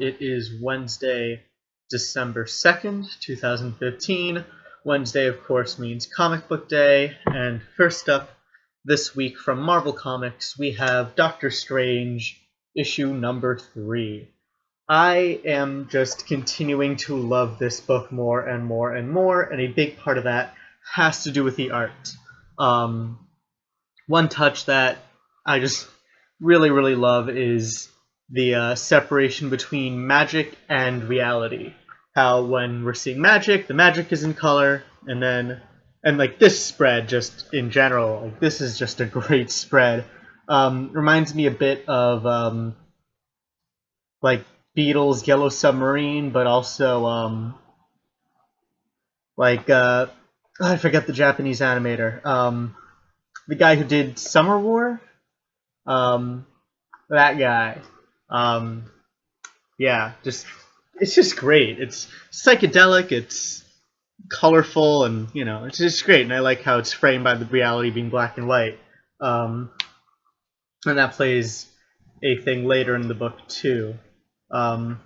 It is Wednesday, December 2nd, 2015. Wednesday, of course, means Comic Book Day. And first up this week from Marvel Comics, we have Doctor Strange, issue number 3. I am just continuing to love this book more and more and more, and a big part of that has to do with the art. One touch that I just really love is the separation between magic and reality. How when we're seeing magic, the magic is in color, and like this spread just in general, like this is just a great spread. Reminds me a bit of like Beatles' Yellow Submarine, but also I forget the Japanese animator. The guy who did Summer War? That guy. Yeah, it's just great. It's psychedelic, it's colorful, and it's just great. And I like how it's framed by the reality being black and white. And that plays a thing later in the book too. But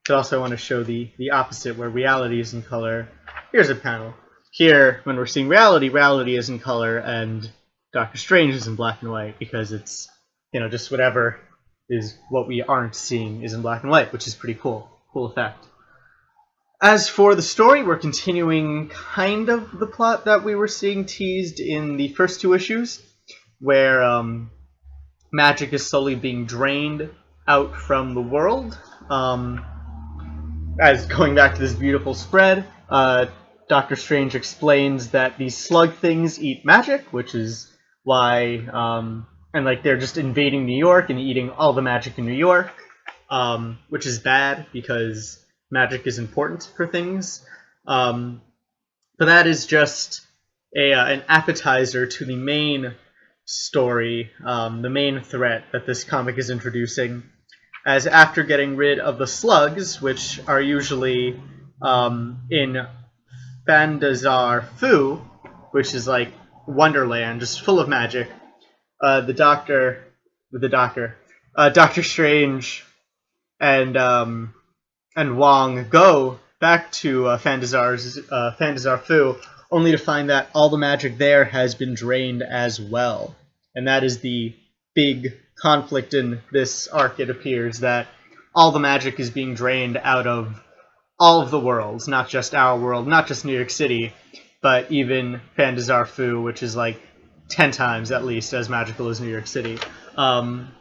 also I want to show the opposite, where reality is in color. Here's a panel. Here, when we're seeing reality, reality is in color, and Doctor Strange is in black and white, because it's, just whatever is what we aren't seeing is in black and white, which is pretty cool. Cool effect. As for the story, we're continuing kind of the plot that we were seeing teased in the first 2 issues, where magic is slowly being drained out from the world. As going back to this beautiful spread, Doctor Strange explains that these slug things eat magic, which is why, and like they're just invading New York and eating all the magic in New York, which is bad because magic is important for things. But that is just an appetizer to the main story, the main threat that this comic is introducing. As after getting rid of the slugs, which are usually in Fandazar Fu, which is like Wonderland, just full of magic. Doctor Strange and Wong go back to Fandazar Fu, only to find that all the magic there has been drained as well. And that is the big conflict in this arc, it appears, that all the magic is being drained out of all of the worlds, not just our world, not just New York City, but even Fandazar Fu, which is like 10 times at least as magical as New York City. And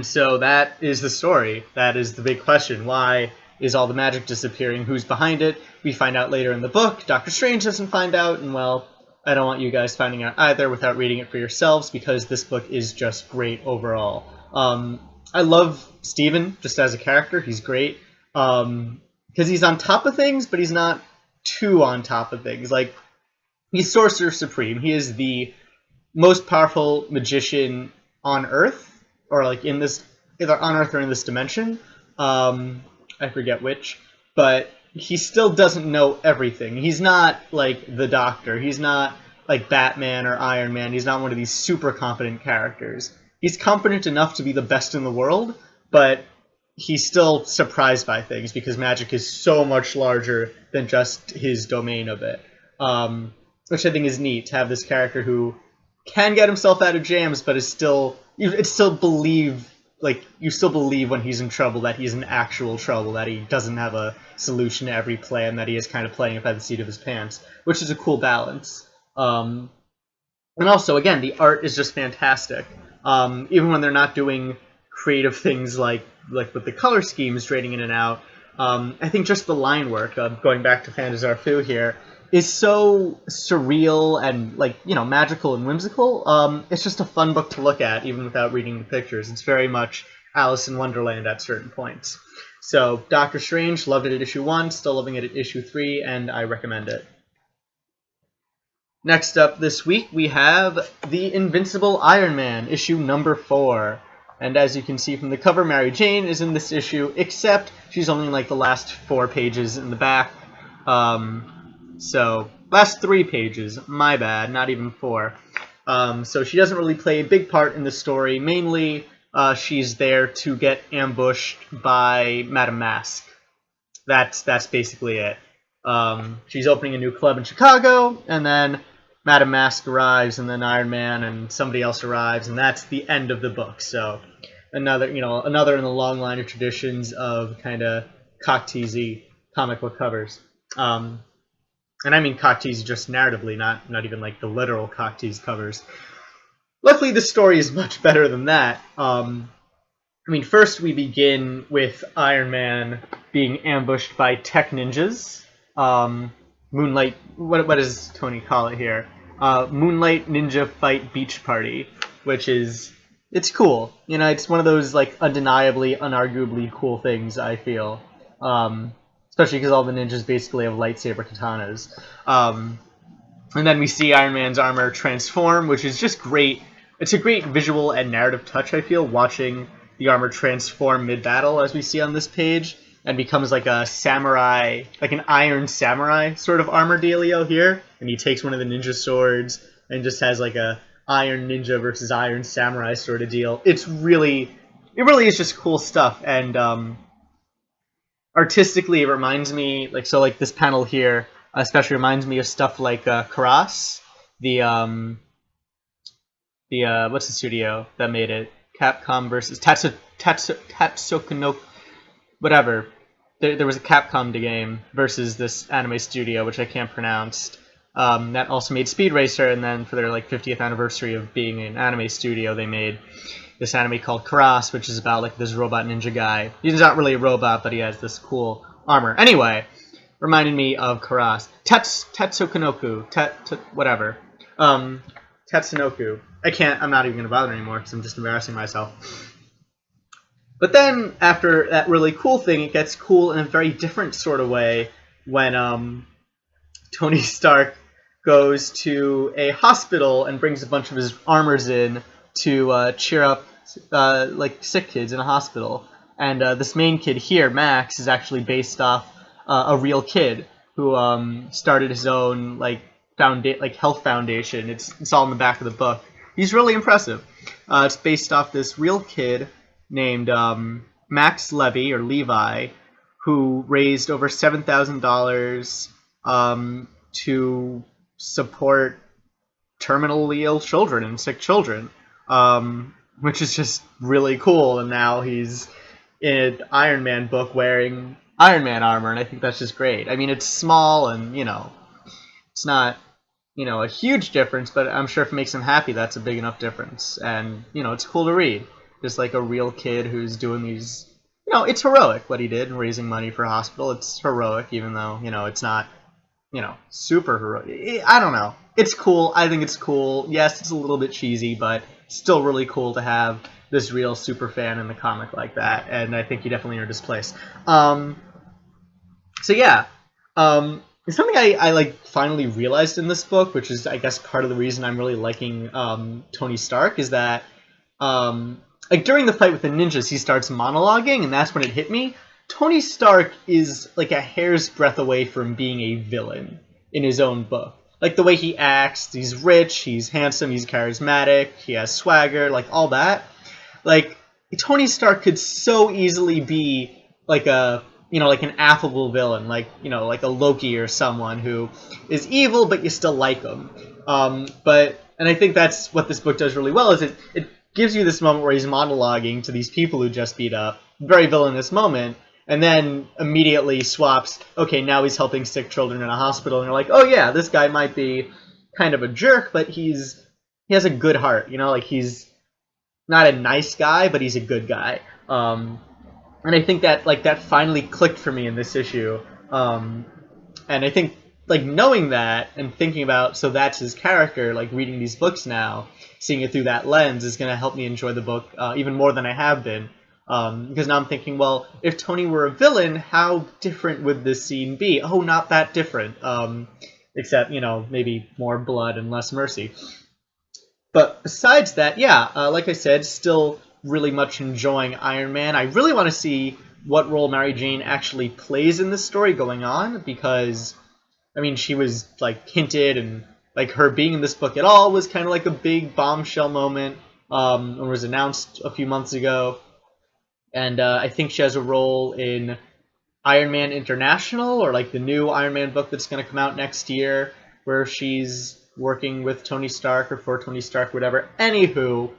so that is the story. That is the big question. Why is all the magic disappearing? Who's behind it? We find out later in the book. Doctor Strange doesn't find out, and well, I don't want you guys finding out either without reading it for yourselves, because this book is just great overall. I love Steven just as a character. He's great. Because he's on top of things, but he's not too on top of things. Like, he's Sorcerer Supreme. He is the most powerful magician on Earth, or like in this, either on Earth or in this dimension. I forget which, but he still doesn't know everything. He's not like the Doctor. He's not like Batman or Iron Man. He's not one of these super competent characters. He's competent enough to be the best in the world, but he's still surprised by things because magic is so much larger than just his domain of it. Which I think is neat, to have this character who can get himself out of jams, but you still believe when he's in trouble that he's in actual trouble, that he doesn't have a solution to every plan, that he is kind of playing it by the seat of his pants, which is a cool balance. And also, again, the art is just fantastic. Even when they're not doing creative things like with the color schemes draining in and out, I think just the line work, going back to Fandazar Fu here, is so surreal and magical and whimsical. It's just a fun book to look at, even without reading the pictures. It's very much Alice in Wonderland at certain points. So Doctor Strange, loved it at issue 1, still loving it at issue 3, and I recommend it. Next up this week, we have the Invincible Iron Man, issue number 4. And as you can see from the cover, Mary Jane is in this issue, except she's only in the last 4 pages in the back. So, last 3 pages, my bad, not even 4. So she doesn't really play a big part in the story. Mainly, she's there to get ambushed by Madame Mask. That's basically it. She's opening a new club in Chicago, and then Madame Mask arrives, and then Iron Man and somebody else arrives, and that's the end of the book. So another in the long line of traditions of kind of cock-teasy comic book covers. And I mean cock-teasy just narratively, not even like the literal cock-tease covers. Luckily, the story is much better than that. First we begin with Iron Man being ambushed by tech ninjas. Moonlight, what does Tony call it here? Moonlight Ninja Fight Beach Party, which it's cool. It's one of those like undeniably, unarguably cool things, I feel. Especially because all the ninjas basically have lightsaber katanas. And then we see Iron Man's armor transform, which is just great. It's a great visual and narrative touch, I feel, watching the armor transform mid-battle, as we see on this page, and becomes like a samurai, like an iron samurai sort of armor dealio here. And he takes one of the ninja swords and just has like a iron ninja versus iron samurai sort of deal. It really is just cool stuff. And artistically, it reminds me, like this panel here especially reminds me of stuff like Karas, the what's the studio that made it? Capcom versus Tatsuokuno, whatever. There was a Capcom game versus this anime studio, which I can't pronounce. That also made Speed Racer, and then for their like 50th anniversary of being an anime studio, they made this anime called Karas, which is about like this robot ninja guy. He's not really a robot, but he has this cool armor. Anyway, reminded me of Karas. Tatsuokunoku, whatever. Tatsunoku. I'm not even going to bother anymore because I'm just embarrassing myself. But then, after that really cool thing, it gets cool in a very different sort of way when Tony Stark goes to a hospital and brings a bunch of his armors in to cheer up like sick kids in a hospital. And this main kid here, Max, is actually based off a real kid who started his own health foundation. It's all in the back of the book. He's really impressive. It's based off this real kid named Max Levy, or Levi, who raised over $7,000 to support terminally ill children and sick children, which is just really cool. And now he's in an Iron Man book wearing Iron Man armor, and I think that's just great. I mean, it's small and, it's not, a huge difference, but I'm sure if it makes him happy, that's a big enough difference. And, it's cool to read. Just like a real kid who's doing these, it's heroic what he did in raising money for a hospital. It's heroic, even though, it's not, super heroic. I don't know. It's cool. I think it's cool. Yes, it's a little bit cheesy, but still really cool to have this real super fan in the comic like that. And I think he definitely earned his place. It's something I finally realized in this book, which is, I guess, part of the reason I'm really liking Tony Stark, is that during the fight with the ninjas, he starts monologuing, and that's when it hit me. Tony Stark is like a hair's breadth away from being a villain in his own book. Like the way he acts, he's rich, he's handsome, he's charismatic, he has swagger, like all that. Like Tony Stark could so easily be like a like an affable villain, like a Loki or someone who is evil but you still like him. And I think that's what this book does really well, is it gives you this moment where he's monologuing to these people who just beat up, very villainous moment, and then immediately swaps, okay, now he's helping sick children in a hospital, and you're like, oh yeah, this guy might be kind of a jerk, but he has a good heart, like he's not a nice guy, but he's a good guy. And I think that that finally clicked for me in this issue. And I think knowing that and thinking about, so that's his character, reading these books now, seeing it through that lens is going to help me enjoy the book even more than I have been. Because now I'm thinking, well, if Tony were a villain, how different would this scene be? Oh, not that different. Except, maybe more blood and less mercy. But besides that, like I said, still really much enjoying Iron Man. I really want to see what role Mary Jane actually plays in this story going on, because, she was, hinted, and, her being in this book at all was kind of like a big bombshell moment. and was announced a few months ago. And I think she has a role in Iron Man International, or like the new Iron Man book that's going to come out next year, where she's working with Tony Stark or for Tony Stark, whatever. Anywho,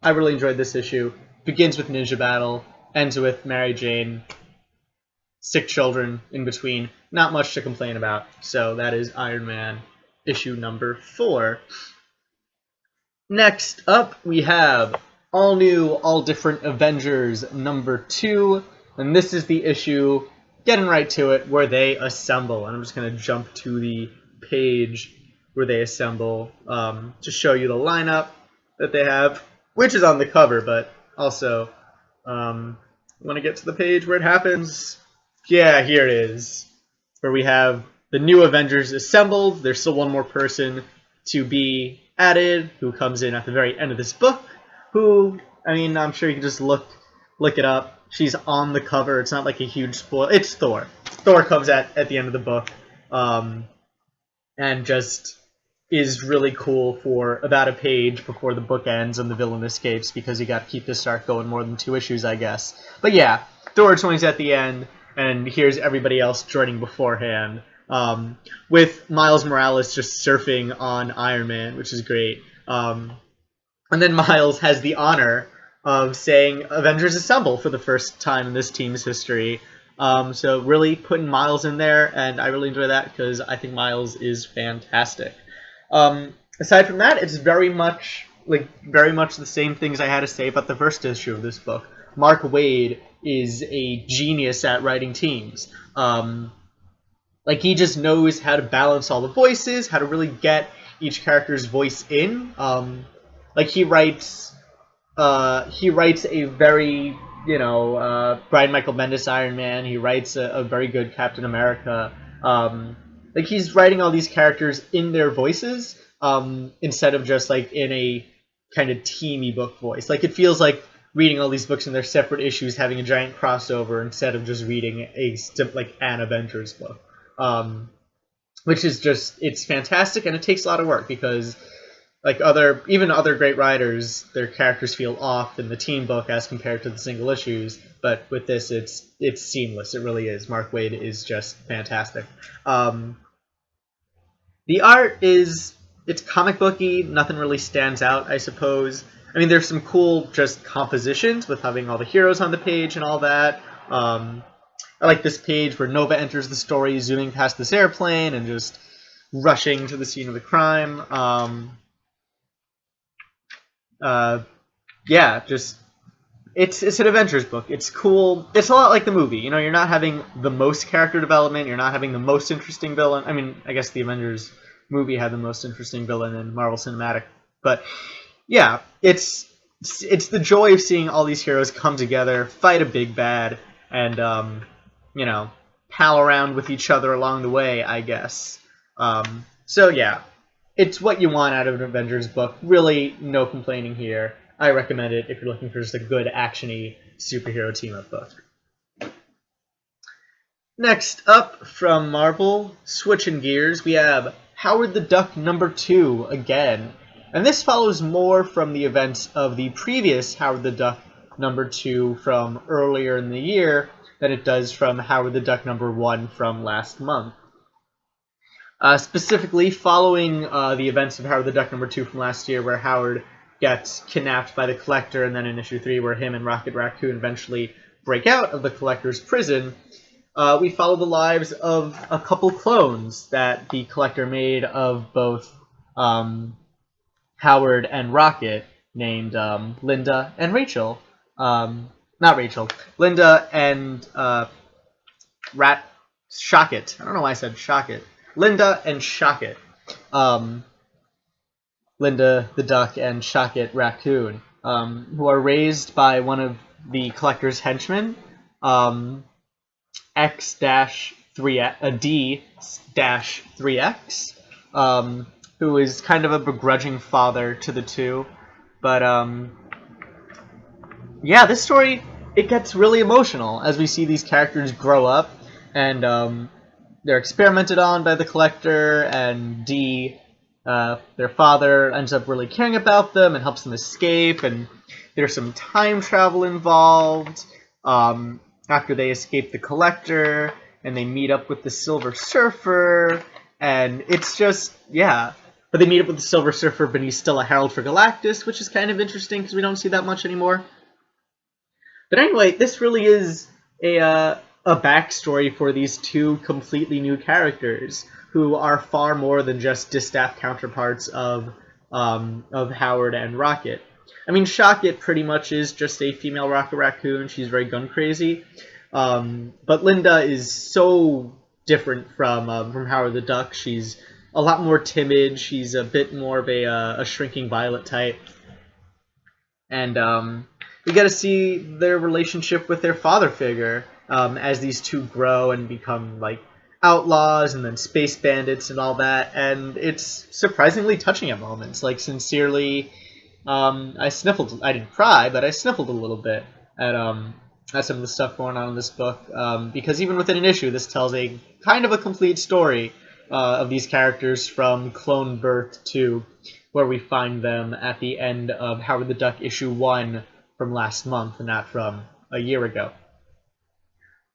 I really enjoyed this issue. Begins with Ninja Battle, ends with Mary Jane, sick children in between. Not much to complain about. So that is Iron Man issue number 4. Next up, we have all new, all different Avengers number 2. And this is the issue, getting right to it, where they assemble. And I'm just going to jump to the page where they assemble to show you the lineup that they have, which is on the cover, but also I want to get to the page where it happens. Yeah, here it is, where we have the new Avengers assembled. There's still one more person to be added, who comes in at the very end of this book, who, I mean, I'm sure you can just look it up. She's on the cover. It's not like a huge spoil. It's Thor. Thor comes at the end of the book, and just is really cool for about a page before the book ends and the villain escapes, because you got to keep this arc going more than 2 issues, I guess. But yeah, Thor joins at the end, and here's everybody else joining beforehand, with Miles Morales just surfing on Iron Man, which is great. And then Miles has the honor of saying Avengers Assemble for the first time in this team's history. So really putting Miles in there, and I really enjoy that because I think Miles is fantastic. Aside from that, it's very much the same things I had to say about the first issue of this book. Mark Waid is a genius at writing teams. He just knows how to balance all the voices, how to really get each character's voice in. He writes a very, Brian Michael Bendis Iron Man. He writes a very good Captain America. He's writing all these characters in their voices, instead of just in a kind of teamy book voice. It feels like reading all these books in their separate issues, having a giant crossover instead of just reading an Avengers book. Which is just, it's fantastic, and it takes a lot of work because even other great writers, their characters feel off in the team book as compared to the single issues. But with this, it's seamless. It really is. Mark Waid is just fantastic. The art it's comic booky. Nothing really stands out, I suppose. I mean, there's some cool just compositions with having all the heroes on the page and all that. I like this page where Nova enters the story, zooming past this airplane and just rushing to the scene of the crime. It's an Avengers book. It's cool. It's a lot like the movie. You're not having the most character development. You're not having the most interesting villain. I mean, I guess the Avengers movie had the most interesting villain in Marvel Cinematic. But yeah, it's the joy of seeing all these heroes come together, fight a big bad, and pal around with each other along the way, I guess. So yeah, it's what you want out of an Avengers book. Really, no complaining here. I recommend it if you're looking for just a good action-y superhero team-up book. Next up from Marvel, switching gears, we have Howard the Duck number 2 again. And this follows more from the events of the previous Howard the Duck number 2 from earlier in the year than it does from Howard the Duck number 1 from last month. Specifically, following the events of Howard the Duck number 2 from last year, where Howard gets kidnapped by the Collector, and then in issue 3 where him and Rocket Raccoon eventually break out of the Collector's prison, we follow the lives of a couple clones that the Collector made of both Howard and Rocket, named Linda and Rachel. Not Rachel. Linda and Shocket. I don't know why I said Shocket. Linda and Shocket. Linda the Duck and Shocket Raccoon, who are raised by one of the Collector's henchmen, D-3X, who is kind of a begrudging father to the two. But yeah, this story, it gets really emotional as we see these characters grow up, and they're experimented on by the Collector, and D their father ends up really caring about them and helps them escape, and there's some time travel involved after they escape the Collector, and they meet up with the Silver Surfer, and it's just, yeah. But they meet up with the Silver Surfer, but he's still a herald for Galactus, which is kind of interesting because we don't see that much anymore. But anyway, this really is a backstory for these two completely new characters who are far more than just distaff counterparts of Howard and Rocket. I mean, Shocket pretty much is just a female Rocket Raccoon. She's very gun crazy. But Linda is so different from Howard the Duck. She's a lot more timid. She's a bit more of a shrinking Violet type. And we get to see their relationship with their father figure as these two grow and become like outlaws and then space bandits and all that. And it's surprisingly touching at moments. Like, sincerely, I sniffled. I didn't cry, but I sniffled a little bit at some of the stuff going on in this book. Because even within an issue, this tells a kind of a complete story of these characters from clone birth to where we find them at the end of Howard the Duck issue 1 from last month, and not from a year ago.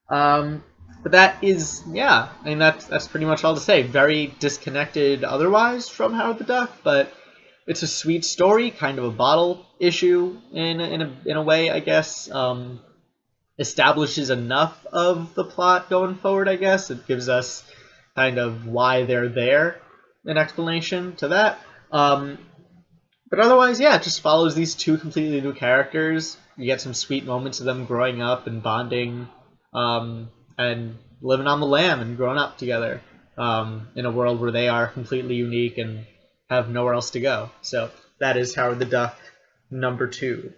But that is, yeah, I mean, that's pretty much all to say. Very disconnected otherwise from Howard the Duck, but it's a sweet story, kind of a bottle issue in a way, I guess. Establishes enough of the plot going forward, I guess. It gives us kind of why they're there, an explanation to that. But otherwise, yeah, it just follows these two completely new characters. You get some sweet moments of them growing up and bonding, and living on the lam and growing up together in a world where they are completely unique and have nowhere else to go. So that is Howard the Duck #2.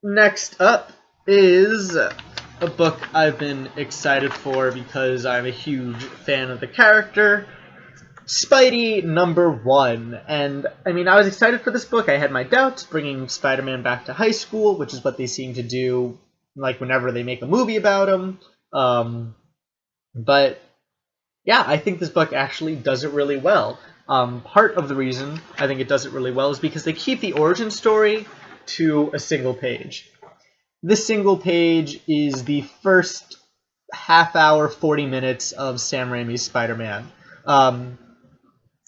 Next up is a book I've been excited for because I'm a huge fan of the character, Spidey #1. And I mean, I was excited for this book. I had my doubts bringing Spider-Man back to high school, which is what they seem to do, like, whenever they make a movie about him. But yeah, I think this book actually does it really well. Part of the reason I think it does it really well is because they keep the origin story to a single page. This single page is the first half hour, 40 minutes of Sam Raimi's Spider-Man.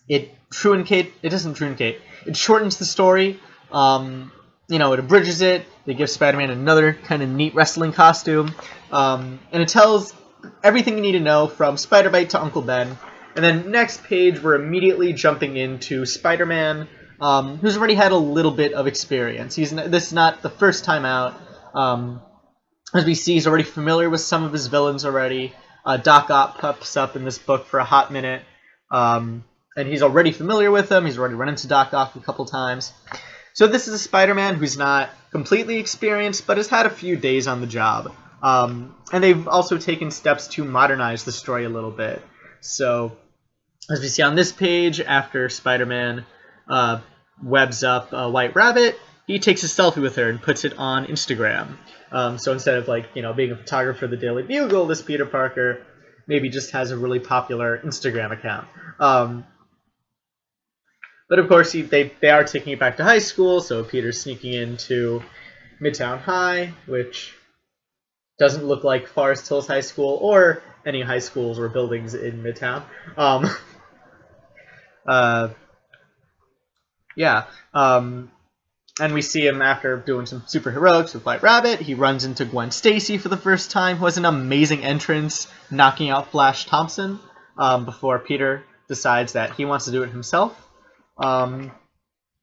It doesn't truncate. It shortens the story. It abridges it. They give Spider-Man another kind of neat wrestling costume. And it tells everything you need to know from Spider-Bite to Uncle Ben. And then next page, we're immediately jumping into Spider-Man, who's already had a little bit of experience. This is not the first time out. As we see, he's already familiar with some of his villains already. Doc Ock pops up in this book for a hot minute. And he's already familiar with them. He's already run into Doc Ock a couple times. So this is a Spider-Man who's not completely experienced, but has had a few days on the job. And they've also taken steps to modernize the story a little bit. So, as we see on this page, after Spider-Man webs up White Rabbit, he takes a selfie with her and puts it on Instagram. So instead of being a photographer for the Daily Bugle, this Peter Parker maybe just has a really popular Instagram account. But of course, they are taking it back to high school, so Peter's sneaking into Midtown High, which doesn't look like Forest Hills High School or any high schools or buildings in Midtown. And we see him after doing some superheroics with White Rabbit. He runs into Gwen Stacy for the first time, who has an amazing entrance, knocking out Flash Thompson, before Peter decides that he wants to do it himself. Then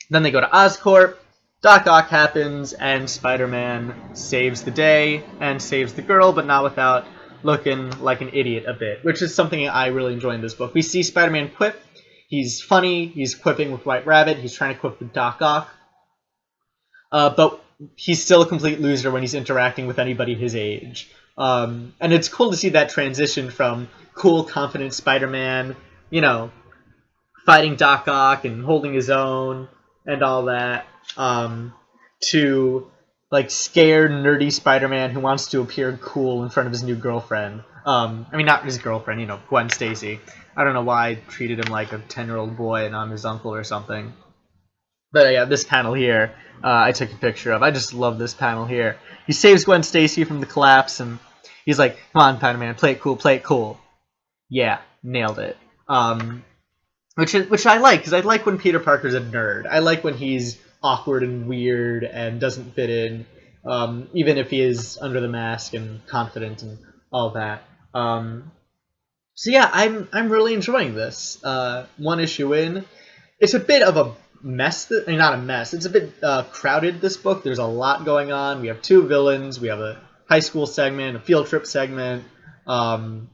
they go to Oscorp. Doc Ock happens, and Spider-Man saves the day and saves the girl, but not without looking like an idiot a bit, which is something I really enjoy in this book. We see Spider-Man quip. He's funny. He's quipping with White Rabbit. He's trying to quip with Doc Ock. But he's still a complete loser when he's interacting with anybody his age. And it's cool to see that transition from cool, confident Spider-Man, fighting Doc Ock and holding his own and all that, to like scared, nerdy Spider-Man who wants to appear cool in front of his new girlfriend. I mean, not his girlfriend, Gwen Stacy. I don't know why I treated him like a 10-year-old boy and I'm his uncle or something. But yeah, this panel here, I took a picture of. I just love this panel here. He saves Gwen Stacy from the collapse, and he's like, "Come on, Spider-Man, play it cool, play it cool." Yeah, nailed it. Which I like, because I like when Peter Parker's a nerd. I like when he's awkward and weird and doesn't fit in, even if he is under the mask and confident and all that. So yeah, I'm really enjoying this. One issue in, it's a bit of a mess. Not a mess. It's a bit crowded. This book. There's a lot going on. We have 2 villains. We have a high school segment, a field trip segment. Aunt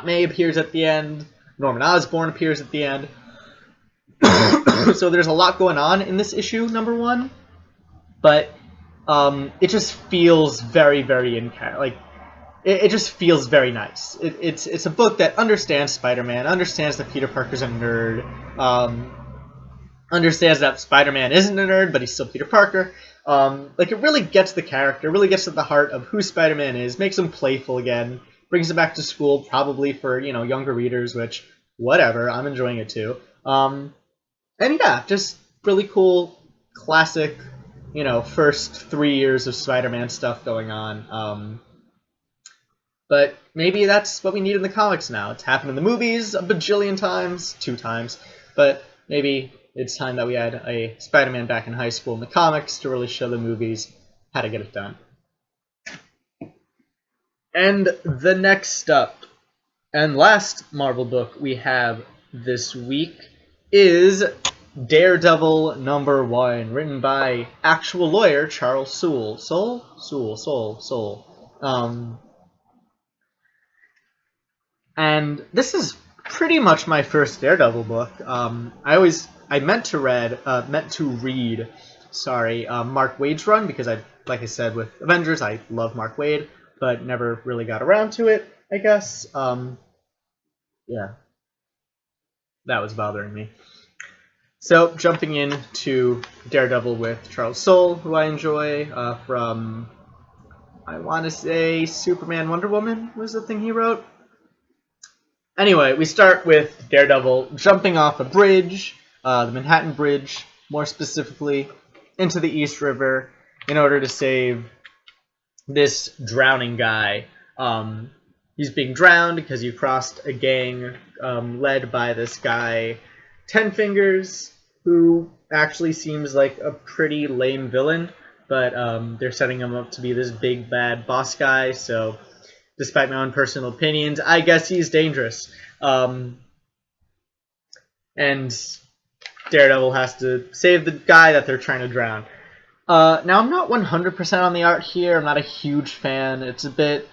May appears at the end. Norman Osborn appears at the end. So there's a lot going on in this issue, number 1. But it just feels very, very it just feels very nice. It's a book that understands Spider-Man, understands that Peter Parker's a nerd, understands that Spider-Man isn't a nerd, but he's still Peter Parker. It really gets the character, really gets at the heart of who Spider-Man is, makes him playful again, brings him back to school, probably for, younger readers, which, whatever, I'm enjoying it too. And yeah, just really cool, classic, first 3 years of Spider-Man stuff going on. But maybe that's what we need in the comics now. It's happened in the movies a bajillion times, 2 times, but maybe it's time that we had a Spider-Man back in high school in the comics to really show the movies how to get it done. And the next up, and last Marvel book we have this week is Daredevil #1, written by actual lawyer Charles Soule. And this is pretty much my first Daredevil book. I meant to read Mark Waid's run, because like I said with Avengers, I love Mark Waid, but never really got around to it, I guess. Yeah. That was bothering me. So, jumping into Daredevil with Charles Soule, who I enjoy, from, I want to say, Superman Wonder Woman was the thing he wrote. Anyway, we start with Daredevil jumping off a bridge, the Manhattan Bridge, more specifically, into the East River, in order to save this drowning guy. He's being drowned because he crossed a gang led by this guy, Ten Fingers, who actually seems like a pretty lame villain, but they're setting him up to be this big bad boss guy, so despite my own personal opinions, I guess he's dangerous. And Daredevil has to save the guy that they're trying to drown. Now, I'm not 100% on the art here. I'm not a huge fan. It's a bit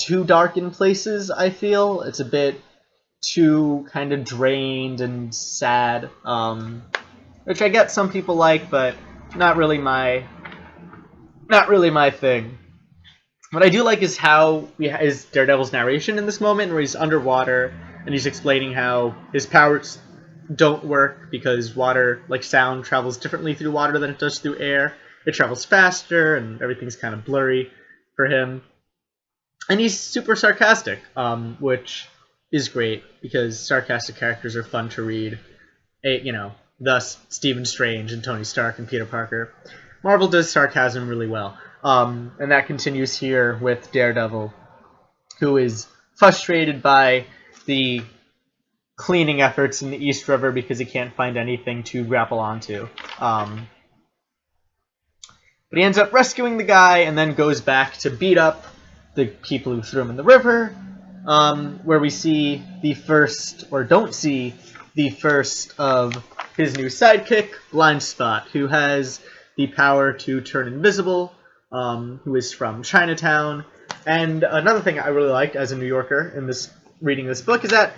too dark in places, I feel. It's a bit too kind of drained and sad, which I get some people like, but not really my thing. What I do like is is Daredevil's narration in this moment, where he's underwater and he's explaining how his powers don't work because water, like sound, travels differently through water than it does through air. It travels faster, and everything's kind of blurry for him. And he's super sarcastic, which is great, because sarcastic characters are fun to read. Thus Stephen Strange and Tony Stark and Peter Parker. Marvel does sarcasm really well. And that continues here with Daredevil, who is frustrated by the cleaning efforts in the East River because he can't find anything to grapple onto. But he ends up rescuing the guy and then goes back to beat up the people who threw him in the river, where we see don't see the first of his new sidekick, Blind Spot, who has the power to turn invisible, who is from Chinatown. And another thing I really liked as a New Yorker in reading this book is that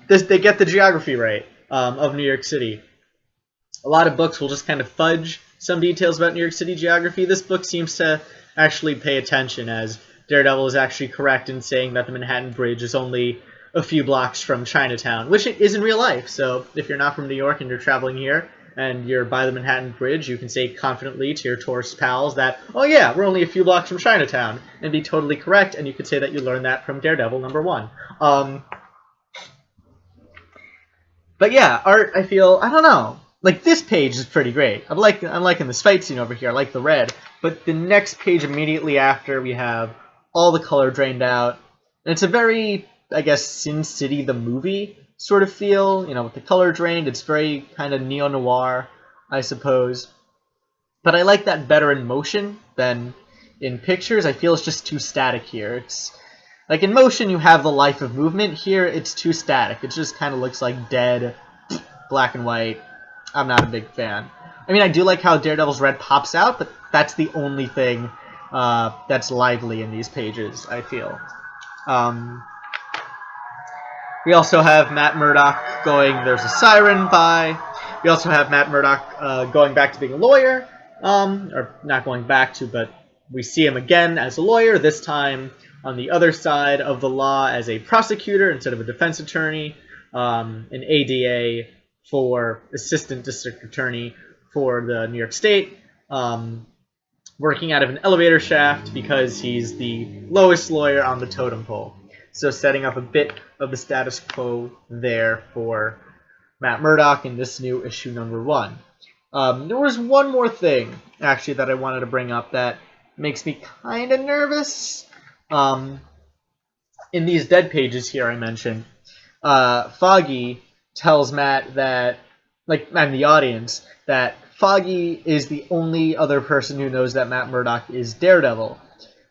they get the geography right of New York City. A lot of books will just kind of fudge some details about New York City geography. This book seems to actually pay attention, as Daredevil is actually correct in saying that the Manhattan Bridge is only a few blocks from Chinatown, which it is in real life. So if you're not from New York and you're traveling here and you're by the Manhattan Bridge, you can say confidently to your tourist pals that, oh yeah, we're only a few blocks from Chinatown, and be totally correct, and you could say that you learned that from Daredevil #1. But yeah, art, I feel, I don't know. Like, this page is pretty great. I'm liking this fight scene over here. I like the red. But the next page immediately after, we have all the color drained out. And it's a very, I guess, Sin City the movie sort of feel. You know, with the color drained, it's very kind of neo-noir, I suppose. But I like that better in motion than in pictures. I feel it's just too static here. It's like in motion, you have the life of movement. Here, it's too static. It just kind of looks like dead, black and white. I'm not a big fan. I mean, I do like how Daredevil's red pops out, but that's the only thing that's lively in these pages, I feel. We also have Matt Murdock going, there's a siren by. We also have Matt Murdock going back to being a lawyer. Or not going back to, but we see him again as a lawyer, this time on the other side of the law as a prosecutor instead of a defense attorney, an ADA for assistant district attorney for the New York State, working out of an elevator shaft because he's the lowest lawyer on the totem pole. So setting up a bit of the status quo there for Matt Murdock in this new issue #1. There was one more thing, actually, that I wanted to bring up that makes me kind of nervous. In these dead pages here I mentioned, Foggy tells Matt that, and the audience, that Foggy is the only other person who knows that Matt Murdock is Daredevil.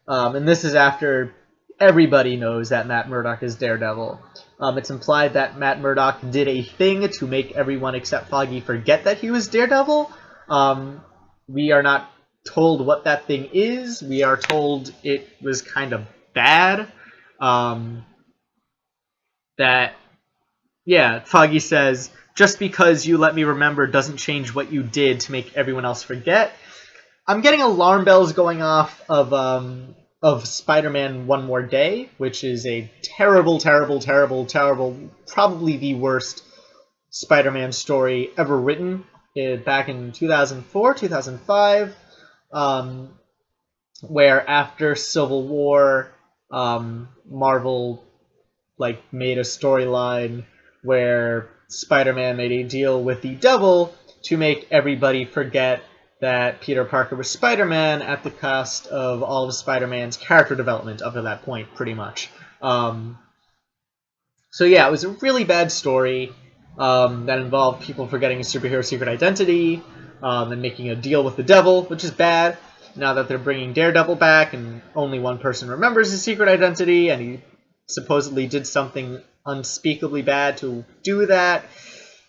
And this is after everybody knows that Matt Murdock is Daredevil. It's implied that Matt Murdock did a thing to make everyone except Foggy forget that he was Daredevil. We are not told what that thing is. We are told it was kind of bad. Foggy says, just because you let me remember doesn't change what you did to make everyone else forget. I'm getting alarm bells going off of Spider-Man One More Day, which is a terrible, probably the worst Spider-Man story ever written, back in 2004, 2005, where after Civil War, Marvel made a storyline where Spider-Man made a deal with the devil to make everybody forget that Peter Parker was Spider-Man at the cost of all of Spider-Man's character development up to that point, pretty much. So yeah, it was a really bad story that involved people forgetting a superhero secret identity and making a deal with the devil, which is bad. Now that they're bringing Daredevil back and only one person remembers his secret identity and he supposedly did something unspeakably bad to do that,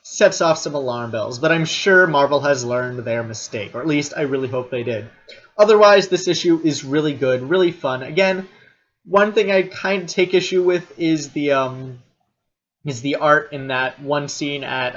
sets off some alarm bells. But I'm sure Marvel has learned their mistake, or at least I really hope they did. Otherwise, this issue is really good, really fun. Again, one thing I kind of take issue with is the art in that one scene at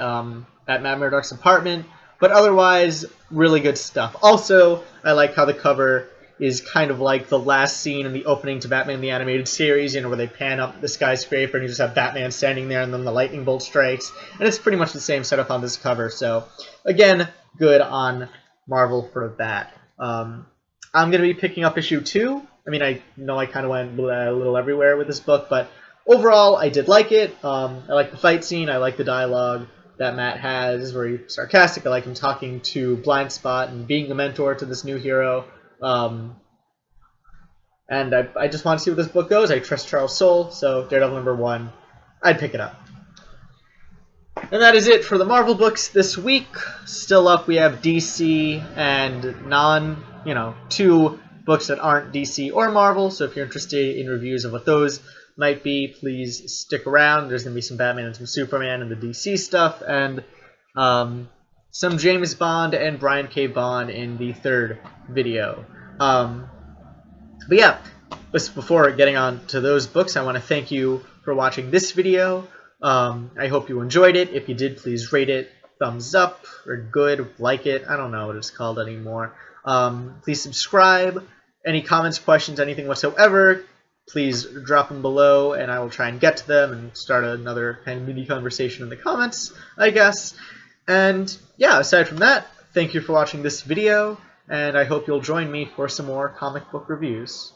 Matt Murdock's apartment, but otherwise, really good stuff. Also, I like how the cover is kind of like the last scene in the opening to Batman the Animated Series, where they pan up the skyscraper and you just have Batman standing there and then the lightning bolt strikes. And it's pretty much the same setup on this cover. So, again, good on Marvel for that. I'm going to be picking up issue 2. I mean, I know I kind of went a little everywhere with this book, but overall, I did like it. I like the fight scene. I like the dialogue that Matt has. It's very sarcastic. I like him talking to Blind Spot and being a mentor to this new hero. And I just want to see where this book goes. I trust Charles Soule, so Daredevil #1, I'd pick it up. And that is it for the Marvel books this week. Still up, we have DC and two books that aren't DC or Marvel, so if you're interested in reviews of what those might be, please stick around. There's going to be some Batman and some Superman and the DC stuff, and some James Bond and Brian K. Bond in the third video. But yeah, before getting on to those books, I want to thank you for watching this video. I hope you enjoyed it. If you did, please rate it, thumbs up, or good, like it. I don't know what it's called anymore. Please subscribe. Any comments, questions, anything whatsoever, please drop them below, and I will try and get to them and start another kind of mini conversation in the comments, I guess. And yeah, aside from that, thank you for watching this video, and I hope you'll join me for some more comic book reviews.